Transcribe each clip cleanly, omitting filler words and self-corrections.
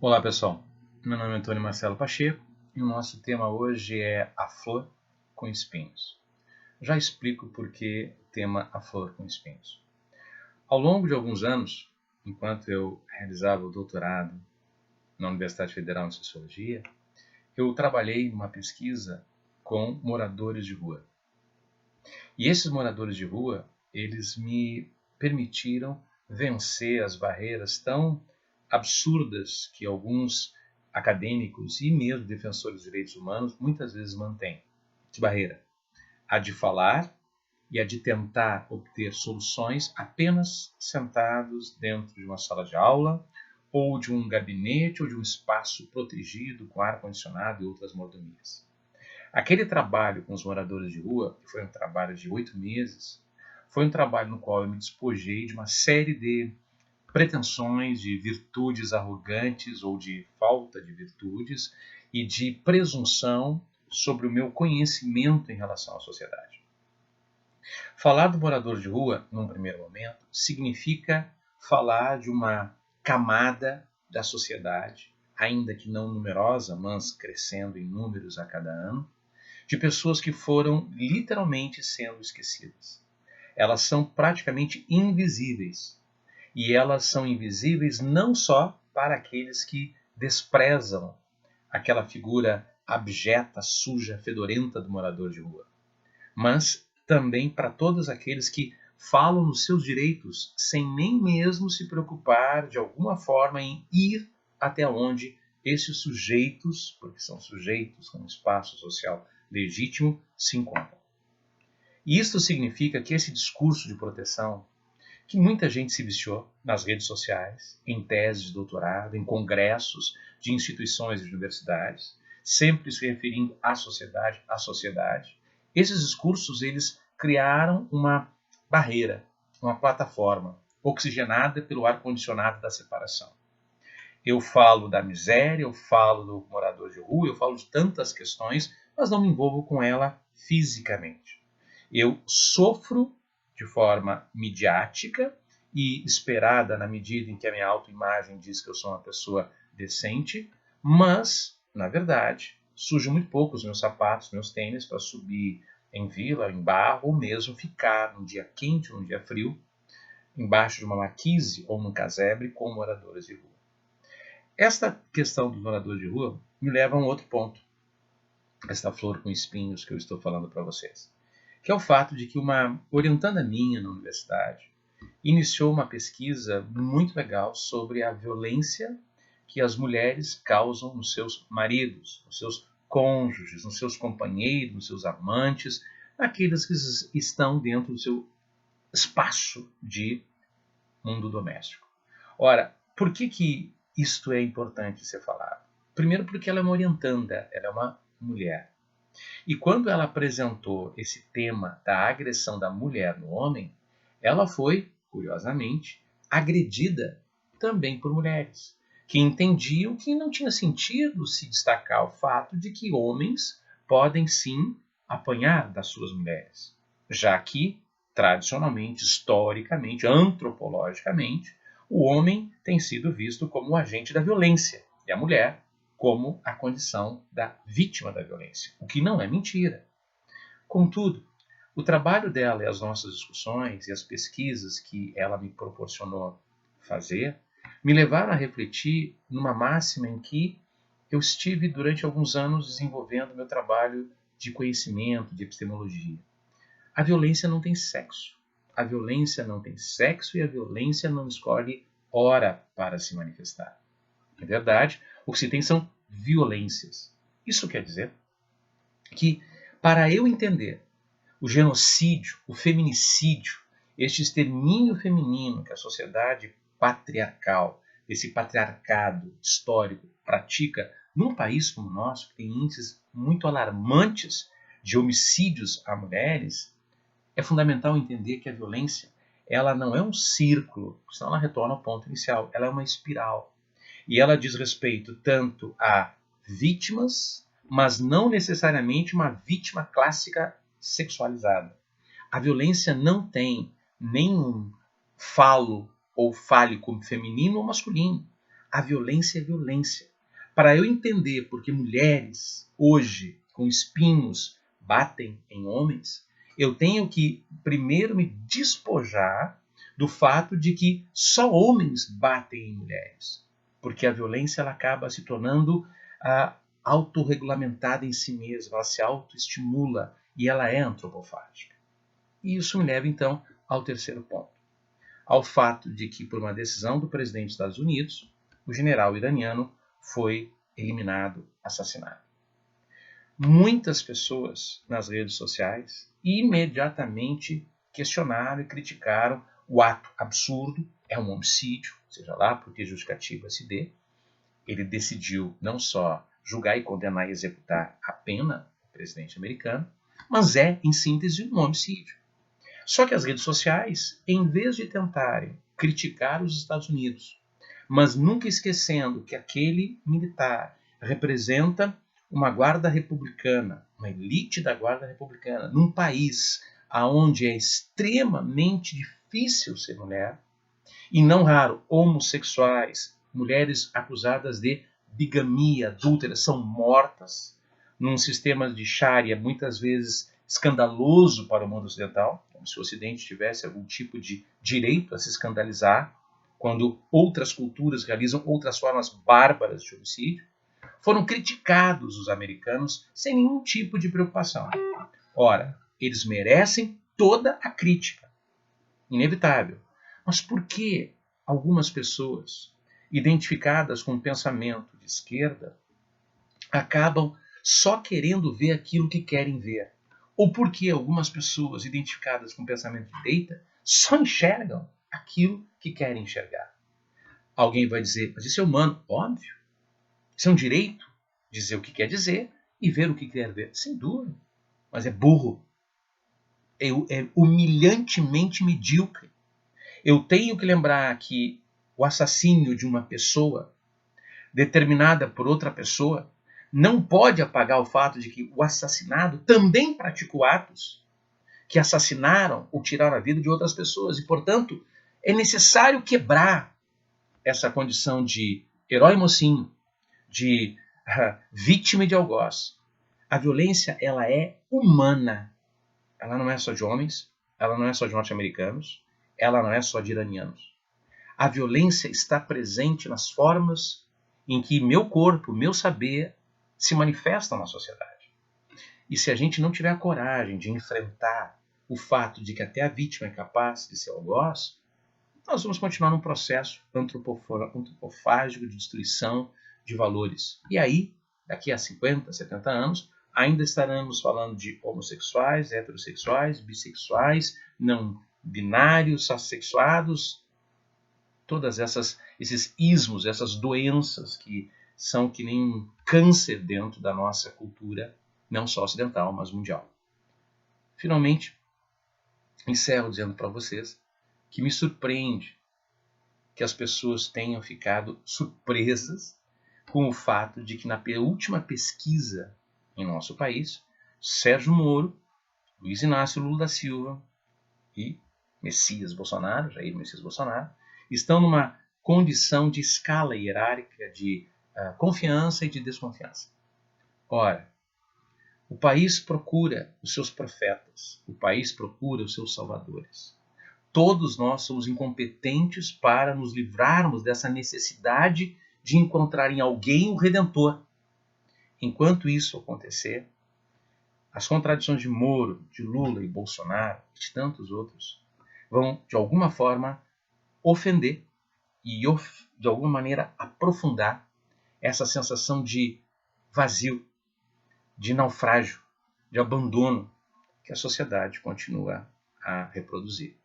Olá pessoal, meu nome é Antônio Marcelo Pacheco e o nosso tema hoje é a flor com espinhos. Já explico por que o tema a flor com espinhos. Ao longo de alguns anos, enquanto eu realizava o doutorado na Universidade Federal de Sociologia, eu trabalhei numa pesquisa com moradores de rua. E esses moradores de rua, eles me permitiram vencer as barreiras tão absurdas que alguns acadêmicos e mesmo defensores de direitos humanos muitas vezes mantêm. Que barreira? A de falar e a de tentar obter soluções apenas sentados dentro de uma sala de aula ou de um gabinete ou de um espaço protegido com ar-condicionado e outras mordomias. Aquele trabalho com os moradores de rua, que foi um trabalho de 8 meses, foi um trabalho no qual eu me despojei de uma série de pretensões, de virtudes arrogantes ou de falta de virtudes e de presunção sobre o meu conhecimento em relação à sociedade. Falar do morador de rua, num primeiro momento, significa falar de uma camada da sociedade, ainda que não numerosa, mas crescendo em números a cada ano, de pessoas que foram literalmente sendo esquecidas. Elas são praticamente invisíveis. E elas são invisíveis não só para aqueles que desprezam aquela figura abjeta, suja, fedorenta do morador de rua, mas também para todos aqueles que falam nos seus direitos sem nem mesmo se preocupar de alguma forma em ir até onde esses sujeitos, porque são sujeitos com um espaço social legítimo, se encontram. E isso significa que esse discurso de proteção, que muita gente se viciou nas redes sociais, em teses de doutorado, em congressos de instituições e universidades, sempre se referindo à sociedade. Esses discursos, eles criaram uma barreira, uma plataforma, oxigenada pelo ar-condicionado da separação. Eu falo da miséria, eu falo do morador de rua, eu falo de tantas questões, mas não me envolvo com ela fisicamente. Eu sofro de forma midiática e esperada na medida em que a minha autoimagem diz que eu sou uma pessoa decente, mas, na verdade, sujo muito pouco os meus sapatos, meus tênis para subir em vila, em barro, ou mesmo ficar num dia quente, num dia frio, embaixo de uma marquise ou num casebre com moradores de rua. Esta questão dos moradores de rua me leva a um outro ponto, esta flor com espinhos que eu estou falando para vocês, que é o fato de que uma orientanda minha na universidade iniciou uma pesquisa muito legal sobre a violência que as mulheres causam nos seus maridos, nos seus cônjuges, nos seus companheiros, nos seus amantes, naqueles que estão dentro do seu espaço de mundo doméstico. Ora, por que isto é importante ser falado? Primeiro porque ela é uma orientanda, ela é uma mulher. E quando ela apresentou esse tema da agressão da mulher no homem, ela foi, curiosamente, agredida também por mulheres, que entendiam que não tinha sentido se destacar o fato de que homens podem sim apanhar das suas mulheres, já que, tradicionalmente, historicamente, antropologicamente, o homem tem sido visto como o agente da violência e a mulher como a condição da vítima da violência, o que não é mentira. Contudo, o trabalho dela e as nossas discussões e as pesquisas que ela me proporcionou fazer me levaram a refletir numa máxima em que eu estive durante alguns anos desenvolvendo meu trabalho de conhecimento, de epistemologia. A violência não tem sexo. A violência não tem sexo e a violência não escolhe hora para se manifestar. Na verdade, o que se tem são violências. Isso quer dizer que, para eu entender o genocídio, o feminicídio, este extermínio feminino que a sociedade patriarcal, esse patriarcado histórico, pratica num país como o nosso, que tem índices muito alarmantes de homicídios a mulheres, é fundamental entender que a violência ela não é um círculo, senão ela retorna ao ponto inicial, ela é uma espiral. E ela diz respeito tanto a vítimas, mas não necessariamente uma vítima clássica sexualizada. A violência não tem nenhum falo ou fálico feminino ou masculino. a violência é violência. Para eu entender porque mulheres hoje com espinhos batem em homens, eu tenho que primeiro me despojar do fato de que só homens batem em mulheres, porque a violência ela acaba se tornando autorregulamentada em si mesma, ela se autoestimula e ela é antropofágica. E isso me leva então ao terceiro ponto, ao fato de que por uma decisão do presidente dos Estados Unidos, o general iraniano foi eliminado, assassinado. Muitas pessoas nas redes sociais imediatamente questionaram e criticaram o ato absurdo, é um homicídio, seja lá por que justificativa se dê. Ele decidiu não só julgar e condenar e executar a pena do presidente americano, mas é, em síntese, um homicídio. Só que as redes sociais, em vez de tentarem criticar os Estados Unidos, mas nunca esquecendo que aquele militar representa uma guarda republicana, uma elite da guarda republicana, num país onde é extremamente difícil ser mulher, e não raro homossexuais, mulheres acusadas de bigamia, adúlteras, são mortas num sistema de Sharia muitas vezes escandaloso para o mundo ocidental, como se o Ocidente tivesse algum tipo de direito a se escandalizar quando outras culturas realizam outras formas bárbaras de homicídio. Foram criticados os americanos sem nenhum tipo de preocupação. Ora, eles merecem toda a crítica, inevitável. Mas por que algumas pessoas identificadas com um pensamento de esquerda acabam só querendo ver aquilo que querem ver? Ou por que algumas pessoas identificadas com um pensamento de direita só enxergam aquilo que querem enxergar? Alguém vai dizer, mas isso é humano. Óbvio. Isso é um direito, dizer o que quer dizer e ver o que quer ver. Sem dúvida. Mas é burro. É humilhantemente medíocre. Eu tenho que lembrar que o assassínio de uma pessoa determinada por outra pessoa não pode apagar o fato de que o assassinado também praticou atos que assassinaram ou tiraram a vida de outras pessoas. E, portanto, é necessário quebrar essa condição de herói mocinho, de vítima de algoz. A violência, ela é humana. Ela não é só de homens, ela não é só de norte-americanos, ela não é só de iranianos. A violência está presente nas formas em que meu corpo, meu saber, se manifestam na sociedade. E se a gente não tiver a coragem de enfrentar o fato de que até a vítima é capaz de ser algoz, nós vamos continuar num processo antropofágico de destruição de valores. E aí, daqui a 50, 70 anos, ainda estaremos falando de homossexuais, heterossexuais, bissexuais, não binários, assexuados, todas esses ismos, essas doenças que são que nem um câncer dentro da nossa cultura, não só ocidental, mas mundial. Finalmente, encerro dizendo para vocês que me surpreende que as pessoas tenham ficado surpresas com o fato de que na última pesquisa em nosso país, Sérgio Moro, Luiz Inácio Lula da Silva e Messias Bolsonaro, Jair Messias Bolsonaro, estão numa condição de escala hierárquica de confiança e de desconfiança. Ora, o país procura os seus profetas, o país procura os seus salvadores. Todos nós somos incompetentes para nos livrarmos dessa necessidade de encontrar em alguém o Redentor. Enquanto isso acontecer, as contradições de Moro, de Lula e Bolsonaro, e de tantos outros, vão, de alguma forma, ofender e, de alguma maneira, aprofundar essa sensação de vazio, de naufrágio, de abandono que a sociedade continua a reproduzir.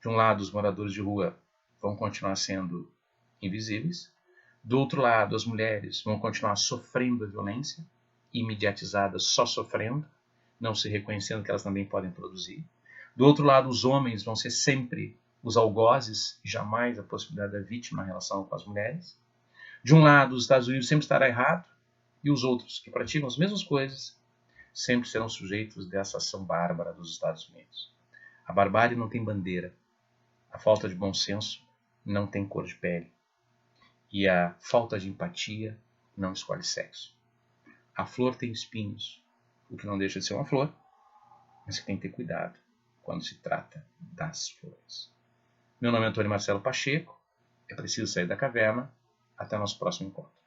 De um lado, os moradores de rua vão continuar sendo invisíveis. Do outro lado, as mulheres vão continuar sofrendo a violência, imediatizadas, só sofrendo, não se reconhecendo que elas também podem produzir. Do outro lado, os homens vão ser sempre os algozes e jamais a possibilidade da vítima em relação com as mulheres. De um lado, os Estados Unidos sempre estará errado e os outros, que praticam as mesmas coisas, sempre serão sujeitos dessa ação bárbara dos Estados Unidos. A barbárie não tem bandeira. A falta de bom senso não tem cor de pele. E a falta de empatia não escolhe sexo. A flor tem espinhos, o que não deixa de ser uma flor, mas que tem que ter cuidado quando se trata das flores. Meu nome é Antônio Marcelo Pacheco, é preciso sair da caverna. Até o nosso próximo encontro.